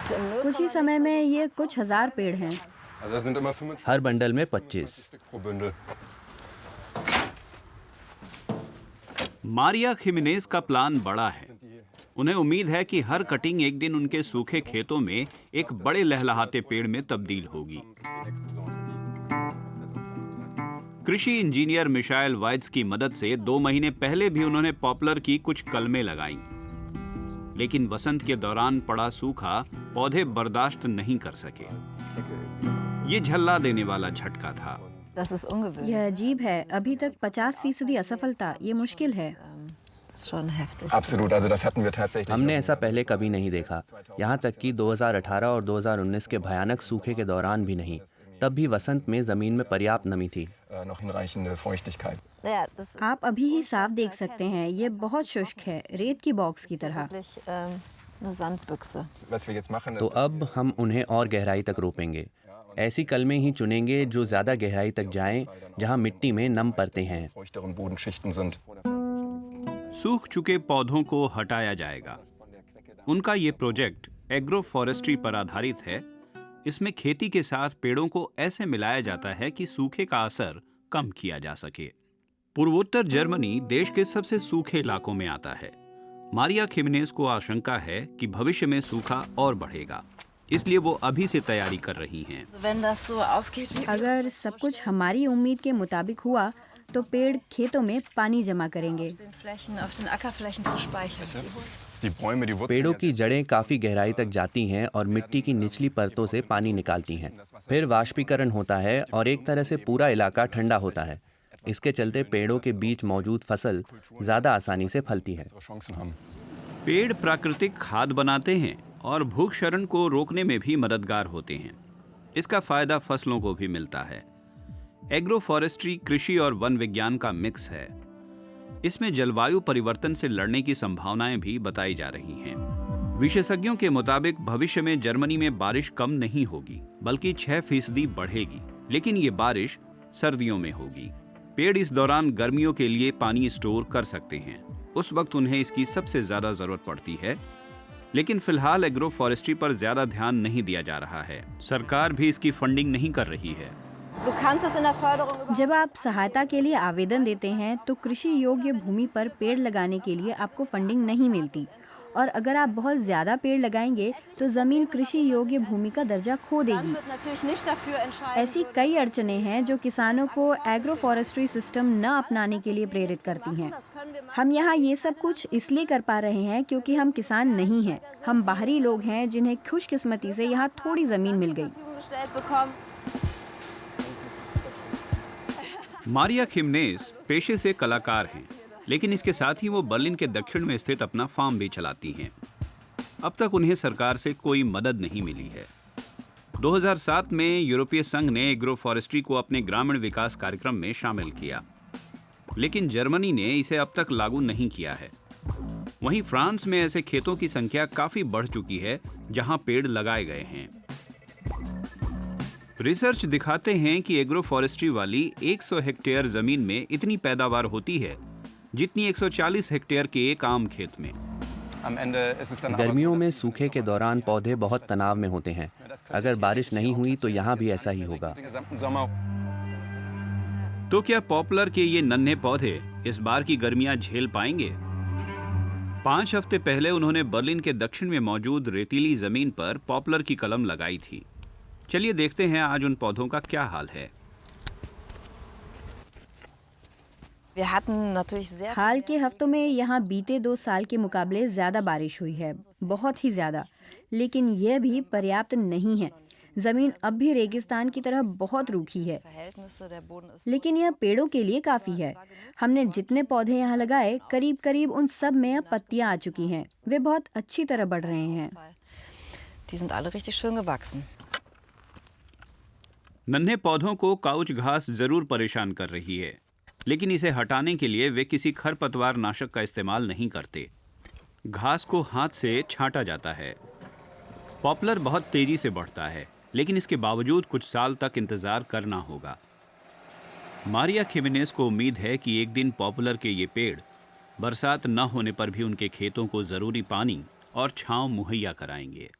कुछ ही समय में ये कुछ हजार पेड़ हैं। हर बंडल में 25। मारिया खिमेनेज का प्लान बड़ा है। उन्हें उम्मीद है कि हर कटिंग एक दिन उनके सूखे खेतों में एक बड़े लहलहाते पेड़ में तब्दील होगी। कृषि इंजीनियर मिशाइल वाइट्स की मदद से 2 महीने पहले भी उन्होंने पॉपुलर की कुछ कलमें लगाईं। लेकिन वसंत के दौरान पड़ा सूखा पौधे बर्दाश्त नहीं कर सके। ये झल्ला देने वाला झटका था। यह अजीब है, अभी तक 50% असफलता, ये मुश्किल है। हमने ऐसा पहले कभी नहीं देखा, यहाँ तक कि 2018 और 2019 के भयानक सूखे के दौरान भी नहीं। तब भी वसंत में जमीन में पर्याप्त नमी थी। आप अभी ही साफ देख सकते हैं, ये बहुत शुष्क है, रेत की बॉक्स की तरह। तो अब हम उन्हें और गहराई तक रोपेंगे। ऐसी कलमें ही चुनेंगे जो ज्यादा गहराई तक जाएं, जहां मिट्टी में नम परतें हैं। सूख चुके पौधों को हटाया जाएगा। उनका ये प्रोजेक्ट एग्रो फॉरेस्ट्री पर आधारित है। इसमें खेती के साथ पेड़ों को ऐसे मिलाया जाता है कि सूखे का असर कम किया जा सके। पूर्वोत्तर जर्मनी देश के सबसे सूखे इलाकों में आता है। मारिया खिमेनेज को आशंका है कि भविष्य में सूखा और बढ़ेगा, इसलिए वो अभी से तैयारी कर रही हैं। अगर सब कुछ हमारी उम्मीद के मुताबिक हुआ तो पेड़ खेतों में पानी जमा करेंगे। पेड़ों की जड़ें काफी गहराई तक जाती हैं और मिट्टी की निचली परतों से पानी निकालती हैं। फिर वाष्पीकरण होता है और एक तरह से पूरा इलाका ठंडा होता है। इसके चलते पेड़ों के बीच मौजूद फसल ज्यादा आसानी से फलती है। पेड़ प्राकृतिक खाद बनाते हैं और भूक्षरण को रोकने में भी मददगार होते हैं। इसका फायदा फसलों को भी मिलता है। एग्रो फॉरेस्ट्री कृषि और वन विज्ञान का मिक्स है। इसमें जलवायु परिवर्तन से लड़ने की संभावनाएं भी बताई जा रही हैं। विशेषज्ञों के मुताबिक भविष्य में जर्मनी में बारिश कम नहीं होगी, बल्कि 6% बढ़ेगी। लेकिन ये बारिश सर्दियों में होगी। पेड़ इस दौरान गर्मियों के लिए पानी स्टोर कर सकते हैं। उस वक्त उन्हें इसकी सबसे ज्यादा जरूरत पड़ती है। लेकिन फिलहाल एग्रो फॉरेस्ट्री पर ज्यादा ध्यान नहीं दिया जा रहा है। सरकार भी इसकी फंडिंग नहीं कर रही है। जब आप सहायता के लिए आवेदन देते हैं तो कृषि योग्य भूमि पर पेड़ लगाने के लिए आपको फंडिंग नहीं मिलती, और अगर आप बहुत ज्यादा पेड़ लगाएंगे तो जमीन कृषि योग्य भूमि का दर्जा खो देगी। ऐसी कई अड़चनें हैं जो किसानों को एग्रो फॉरेस्ट्री सिस्टम न अपनाने के लिए प्रेरित करती हैं। हम यहाँ ये सब कुछ इसलिए कर पा रहे हैं क्योंकि हम किसान नहीं हैं। हम बाहरी लोग हैं जिन्हें खुशकिस्मती से यहाँ थोड़ी जमीन मिल गई। मारिया खिमेनेज पेशे से कलाकार हैं, लेकिन इसके साथ ही वो बर्लिन के दक्षिण में स्थित अपना फार्म भी चलाती हैं। अब तक उन्हें सरकार से कोई मदद नहीं मिली है। 2007 में यूरोपीय संघ ने एग्रो फॉरेस्ट्री को अपने ग्रामीण विकास कार्यक्रम में शामिल किया, लेकिन जर्मनी ने इसे अब तक लागू नहीं किया है। वहीं फ्रांस में ऐसे खेतों की संख्या काफी बढ़ चुकी है जहां पेड़ लगाए गए हैं। रिसर्च दिखाते हैं कि एग्रो फॉरेस्ट्री वाली 100 हेक्टेयर जमीन में इतनी पैदावार होती है जितनी 140 हेक्टेयर के एक आम खेत में। गर्मियों में सूखे के दौरान पौधे बहुत तनाव में होते हैं। अगर बारिश नहीं हुई तो यहाँ भी ऐसा ही होगा। तो क्या पॉपुलर के ये नन्हे पौधे इस बार की गर्मियां झेल पाएंगे? 5 हफ्ते पहले उन्होंने बर्लिन के दक्षिण में मौजूद रेतीली जमीन पर पॉपुलर की कलम लगाई थी। चलिए देखते हैं आज उन पौधों का क्या हाल है। हाल के हफ्तों में यहाँ बीते 2 साल के मुकाबले ज्यादा बारिश हुई है, बहुत ही ज्यादा। लेकिन यह भी पर्याप्त नहीं है। जमीन अब भी रेगिस्तान की तरह बहुत रूखी है, लेकिन यह पेड़ों के लिए काफी है। हमने जितने पौधे यहाँ लगाए, करीब करीब उन सब में अब पत्तियां आ चुकी हैं। वे बहुत अच्छी तरह बढ़ रहे हैं। नन्हे पौधों को काउच घास जरूर परेशान कर रही है, लेकिन इसे हटाने के लिए वे किसी खरपतवार नाशक का इस्तेमाल नहीं करते। घास को हाथ से छांटा जाता है। पॉपुलर बहुत तेजी से बढ़ता है, लेकिन इसके बावजूद कुछ साल तक इंतजार करना होगा। मारिया खिमेनेज को उम्मीद है कि एक दिन पॉपुलर के ये पेड़ बरसात न होने पर भी उनके खेतों को जरूरी पानी और छांव मुहैया कराएंगे।